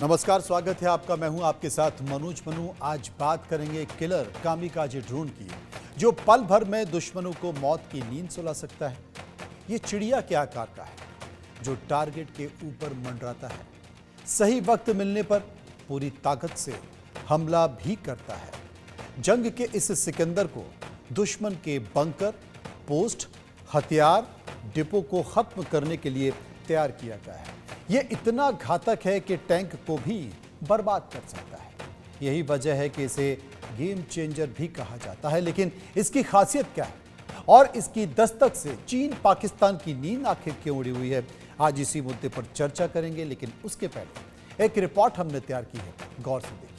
नमस्कार, स्वागत है आपका। मैं हूं आपके साथ मनोज मनु। आज बात करेंगे किलर कामिकाजे ड्रोन की, जो पल भर में दुश्मनों को मौत की नींद सुला सकता है। ये चिड़िया के आकार का है, जो टारगेट के ऊपर मंडराता है। सही वक्त मिलने पर पूरी ताकत से हमला भी करता है। जंग के इस सिकंदर को दुश्मन के बंकर, पोस्ट, हथियार, डिपो को खत्म करने के लिए तैयार किया गया है। यह इतना घातक है कि टैंक को भी बर्बाद कर सकता है। यही वजह है कि इसे गेम चेंजर भी कहा जाता है। लेकिन इसकी खासियत क्या है और इसकी दस्तक से चीन पाकिस्तान की नींद आखिर क्यों उड़ी हुई है, आज इसी मुद्दे पर चर्चा करेंगे। लेकिन उसके पहले एक रिपोर्ट हमने तैयार की है, गौर से देखिए।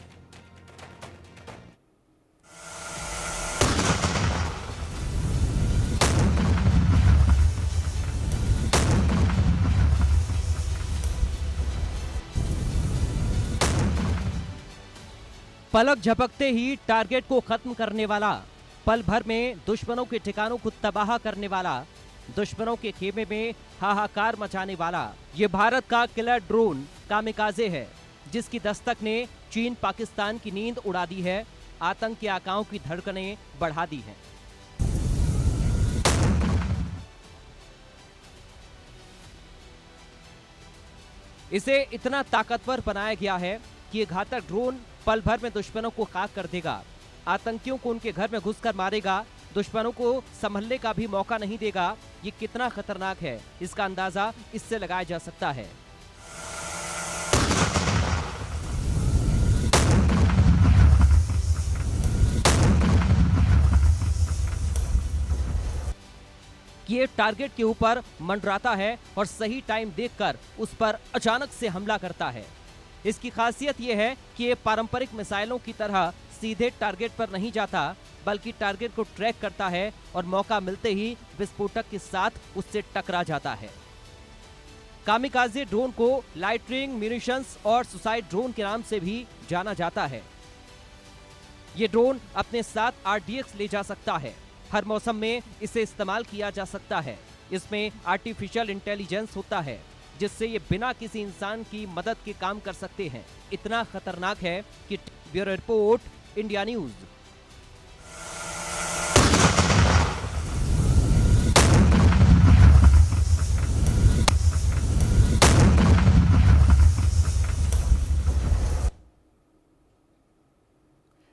पलक झपकते ही टारगेट को खत्म करने वाला, पल भर में दुश्मनों के ठिकानों को तबाह करने वाला, दुश्मनों के खेमे में हाहाकार मचाने वाला, ये भारत का किलर ड्रोन कामिकाजे है, जिसकी दस्तक ने चीन पाकिस्तान की नींद उड़ा दी है, आतंक के आकाओं की धड़कनें बढ़ा दी हैं। इसे इतना ताकतवर बनाया गया है कि ये घातक ड्रोन पल भर में दुश्मनों को खाक कर देगा, आतंकियों को उनके घर में घुसकर मारेगा, दुश्मनों को संभलने का भी मौका नहीं देगा। ये कितना खतरनाक है, इसका अंदाजा इससे लगाया जा सकता है। ये टारगेट के ऊपर मंडराता है और सही टाइम देखकर उस पर अचानक से हमला करता है। इसकी खासियत यह है कि ये पारंपरिक मिसाइलों की तरह सीधे टारगेट पर नहीं जाता, बल्कि टारगेट को ट्रैक करता है और मौका मिलते ही विस्फोटक के साथ उससे टकरा जाता है। कामिकाजे ड्रोन को लाइटनिंग, म्यूनिशंस और सुसाइड ड्रोन के नाम से भी जाना जाता है। ये ड्रोन अपने साथ RDX ले जा सकता है। हर मौसम में इसे इस्तेमाल किया जा सकता है। इसमें आर्टिफिशियल इंटेलिजेंस होता है, जिससे ये बिना किसी इंसान की मदद के काम कर सकते हैं। इतना खतरनाक है कि ब्यूरो रिपोर्ट, इंडिया न्यूज।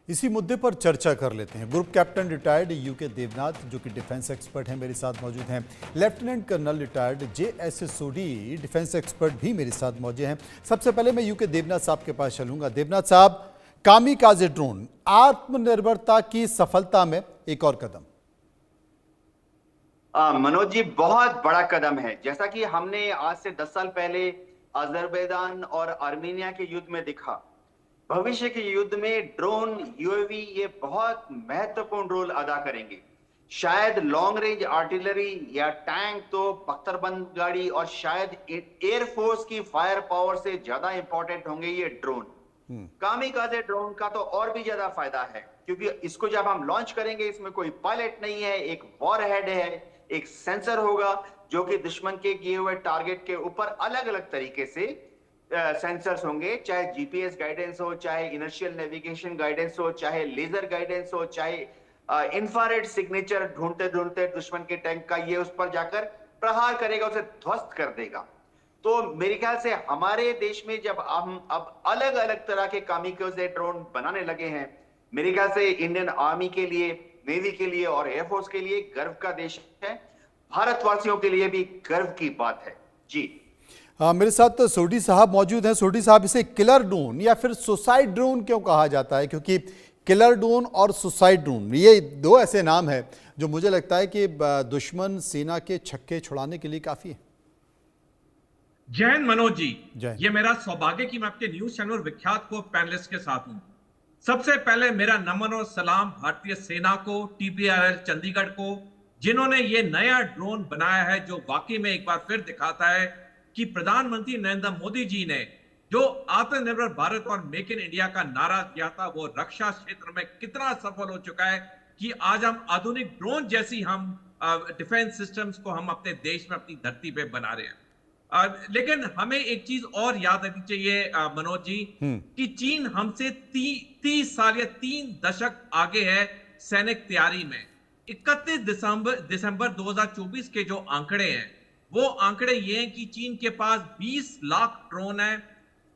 इसी मुद्दे पर चर्चा कर लेते हैं। Group captain retired UK Devnath, जो कि डिफेंस एक्सपर्ट हैं, मेरे साथ मौजूद हैं। Lieutenant colonel retired JS Sodhi, defence expert, भी मेरे साथ मौजूद हैं। सबसे पहले मैं यूके देवनाथ साहब के पास चलूंगा। देवनाथ साहब, कामिकाजे ड्रोन आत्मनिर्भरता की सफलता में एक और कदम। मनोज जी, बहुत बड़ा कदम है। जैसा कि हमने आज से 10 साल पहले अजरबैजान और आर्मेनिया के युद्ध में देखा, भविष्य के युद्ध में ड्रोन, UAV ये बहुत महत्वपूर्ण रोल अदा करेंगे। शायद लॉन्ग रेंज आर्टिलरी या टैंक तो बख्तरबंद गाड़ी और शायद एयरफोर्स की फायर पावर से ज्यादा इंपॉर्टेंट होंगे ये ड्रोन। कामिकाजे ड्रोन का तो और भी ज्यादा फायदा है, क्योंकि इसको जब हम लॉन्च करेंगे, इसमें कोई पायलट नहीं है, एक वॉरहेड है, एक सेंसर होगा जो कि दुश्मन के किए हुए टारगेट के ऊपर अलग अलग तरीके से सेंसर्स होंगे, चाहे GPS गाइडेंस हो, चाहे इनर्शियल नेविगेशन गाइडेंस हो, चाहे लेजर गाइडेंस हो, चाहे इंफ्रारेड सिग्नेचर ढूंढते ढूंढते दुश्मन के टैंक का ये उस पर जाकर प्रहार करेगा, उसे ध्वस्त कर देगा। तो मेरे ख्याल से हमारे देश में जब हम अब अलग अलग तरह के कामिकाजे ड्रोन बनाने लगे हैं, मेरे ख्याल से इंडियन आर्मी के लिए, नेवी के लिए और एयरफोर्स के लिए गर्व का देश है। भारतवासियों के लिए भी गर्व की बात है जी। मेरे साथ तो सोडी साहब मौजूद हैं। सोडी साहब, इसे किलर ड्रोन या फिर सुसाइड ड्रोन क्यों कहा जाता है? क्योंकि किलर ड्रोन और सुसाइड ड्रोन, ये दो ऐसे नाम हैं जो मुझे लगता है कि दुश्मन सेना के छक्के छुड़ाने के लिए काफी है। जय हिंद मनोज जी, ये मेरा सौभाग्य कि मैं आपके न्यूज चैनल विख्यात को पैनलिस्ट के साथ हूं। सबसे पहले मेरा नमन और सलाम भारतीय सेना को, TPRL चंडीगढ़ को, जिन्होंने ये नया ड्रोन बनाया है, जो वाकई में एक बार फिर दिखाता है कि प्रधानमंत्री नरेंद्र मोदी जी ने जो आत्मनिर्भर भारत और मेक इन इंडिया का नारा दिया था, वो रक्षा क्षेत्र में कितना सफल हो चुका है कि आज हम आधुनिक ड्रोन जैसी हम डिफेंस सिस्टम्स को हम अपने देश में, अपनी धरती पे बना रहे हैं। लेकिन हमें एक चीज और याद रखनी चाहिए मनोज जी, कि चीन हमसे 30 साल या 3 दशक आगे है सैनिक तैयारी में। 31 दिसंबर 2024 के जो आंकड़े हैं, वो आंकड़े ये हैं कि चीन के पास 20 लाख ड्रोन है,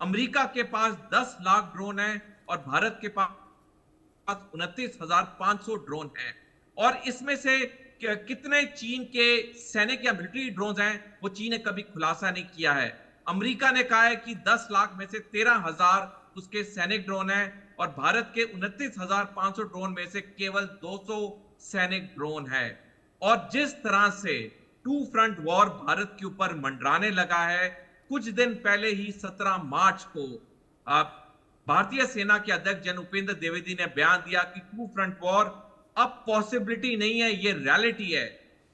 अमेरिका के पास 10 लाख ड्रोन है और भारत के पास 29,500 ड्रोन हैं। और इसमें से कितने चीन के सैनिक या मिलिट्री ड्रोन हैं, वो चीन ने कभी खुलासा नहीं किया है। अमेरिका ने कहा है कि 10 लाख में से 13,000 उसके सैनिक ड्रोन हैं और भारत के 29,500 ड्रोन में से केवल 200 सैनिक ड्रोन है। और जिस तरह से टू फ्रंट वॉर भारत के ऊपर मंडराने लगा है, कुछ दिन पहले ही 17 मार्च को भारतीय सेना के अध्यक्ष जनरल उपेंद्र द्विवेदी ने बयान दिया कि टू फ्रंट वॉर अब पॉसिबिलिटी नहीं है, ये रियलिटी है।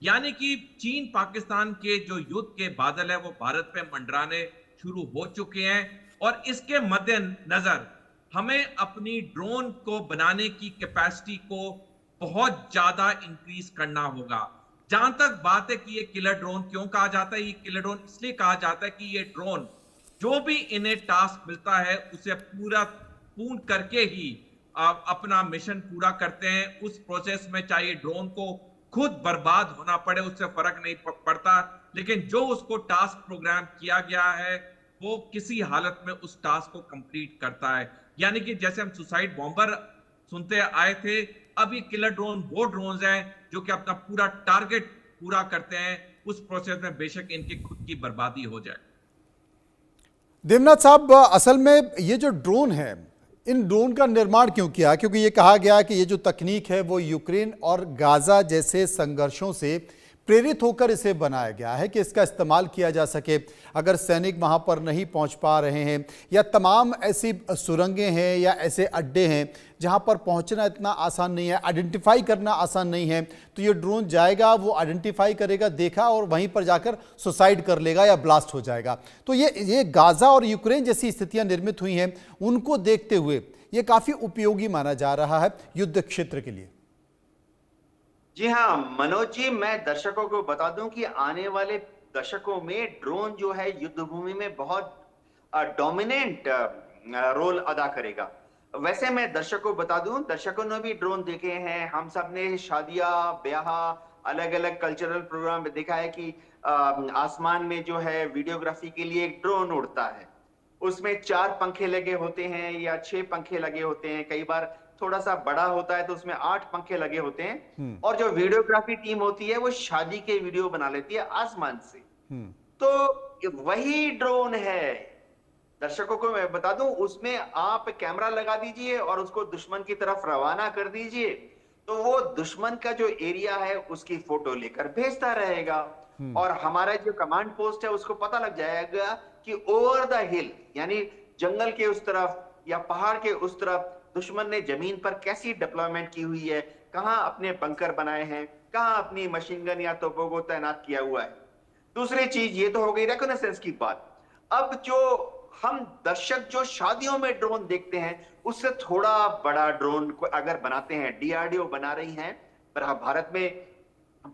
यानी कि चीन पाकिस्तान के जो युद्ध के बादल है वो भारत पे मंडराने शुरू हो चुके हैं और इसके मद्देनजर हमें अपनी ड्रोन को बनाने की कैपेसिटी को बहुत ज्यादा इंक्रीज करना होगा। जहां तक बात है कि ये किलर ड्रोन क्यों कहा जाता है, ये किलर ड्रोन इसलिए कहा जाता है कि ये ड्रोन जो भी इन्हें टास्क मिलता है उसे पूर्ण करके ही अपना मिशन पूरा करते हैं। उस प्रोसेस में चाहे ड्रोन को खुद बर्बाद होना पड़े, उससे फर्क नहीं पड़ता, लेकिन जो उसको टास्क प्रोग्राम किया गया है वो किसी हालत में उस टास्क को कंप्लीट करता है। यानी कि जैसे हम सुसाइड बॉम्बर सुनते आए थे, अब ये किलर ड्रोन वो ड्रोन हैं जो कि अपना पूरा टारगेट पूरा करते हैं। उस प्रोसेस में बेशक इनकी खुद की बर्बादी हो जाए। देवनाथ साहब, असल में ये जो ड्रोन है, इन ड्रोन का निर्माण क्यों किया? क्योंकि ये कहा गया कि ये जो तकनीक है वो यूक्रेन और गाजा जैसे संघर्षों से प्रेरित होकर इसे बनाया गया है कि इसका इस्तेमाल किया जा सके अगर सैनिक वहां पर नहीं पहुंच पा रहे हैं, या तमाम ऐसी सुरंगें हैं या ऐसे अड्डे हैं जहां पर पहुंचना इतना आसान नहीं है, आइडेंटिफाई करना आसान नहीं है, तो ये ड्रोन जाएगा, वो आइडेंटिफाई करेगा, देखा और वहीं पर जाकर सुसाइड कर लेगा या ब्लास्ट हो जाएगा। तो ये गाजा और यूक्रेन जैसी स्थितियां निर्मित हुई हैं, उनको देखते हुए ये काफी उपयोगी माना जा रहा है युद्ध क्षेत्र के लिए। जी हाँ मनोज जी, मैं दर्शकों को बता दूं कि आने वाले दशकों में ड्रोन जो है युद्ध भूमि में बहुत डोमिनेंट रोल अदा करेगा। वैसे मैं दर्शकों को बता दूं, दर्शकों ने भी ड्रोन देखे हैं, हम सब ने शादियां, ब्याह, अलग अलग कल्चरल प्रोग्राम में देखा है कि आसमान में जो है वीडियोग्राफी के लिए एक ड्रोन उड़ता है, उसमें 4 पंखे लगे होते हैं या 6 पंखे लगे होते हैं, कई बार थोड़ा सा बड़ा होता है तो उसमें 8 पंखे लगे होते हैं। और जो वीडियोग्राफी टीम होती है वो शादी के वीडियो बना लेती है आसमान से। तो वही ड्रोन है, दर्शकों को मैं बता दूं, उसमें आप कैमरा लगा दीजिए और उसको दुश्मन की तरफ रवाना कर दीजिए, तो वो दुश्मन का जो एरिया है उसकी फोटो लेकर भेजता रहेगा और हमारा जो कमांड पोस्ट है उसको पता लग जाएगा कि ओवर द हिल, यानी जंगल के उस तरफ या पहाड़ के उस तरफ दुश्मन ने जमीन पर कैसी डिप्लॉयमेंट की हुई है, कहां अपने बंकर बनाए हैं, कहां अपनी मशीन गन या तोपों को तैनात किया हुआ है। दूसरी चीज ये तो हो गई रेकोनेसेंस की बात। अब जो हम दर्शक जो शादियों में ड्रोन देखते हैं उससे थोड़ा बड़ा ड्रोन को अगर बनाते हैं, डीआरडीओ बना रही हैं, भारत में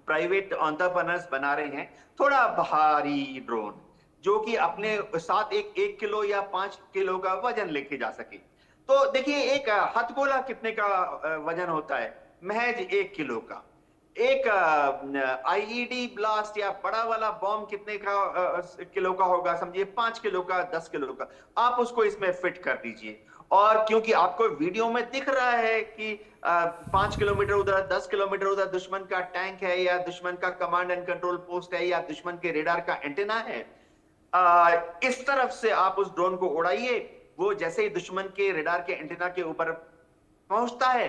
प्राइवेट एंटरप्रेन्योर्स बना रहे हैं थोड़ा भारी ड्रोन जो कि अपने साथ 1 किलो या 5 किलो का वजन लेके जा सके। तो देखिए, एक हथगोला कितने का वजन होता है? महज 1 किलो का। एक आईईडी ब्लास्ट या बड़ा वाला बॉम्ब कितने का किलो का होगा? समझिए 5 किलो का, 10 किलो का। आप उसको इसमें फिट कर दीजिए और क्योंकि आपको वीडियो में दिख रहा है कि 5 किलोमीटर उधर, 10 किलोमीटर उधर दुश्मन का टैंक है या दुश्मन का कमांड एंड कंट्रोल पोस्ट है या दुश्मन के रेडार का एंटेना है, इस तरफ से आप उस ड्रोन को उड़ाइए। वो जैसे ही दुश्मन के रेडार के एंटेना के ऊपर पहुंचता है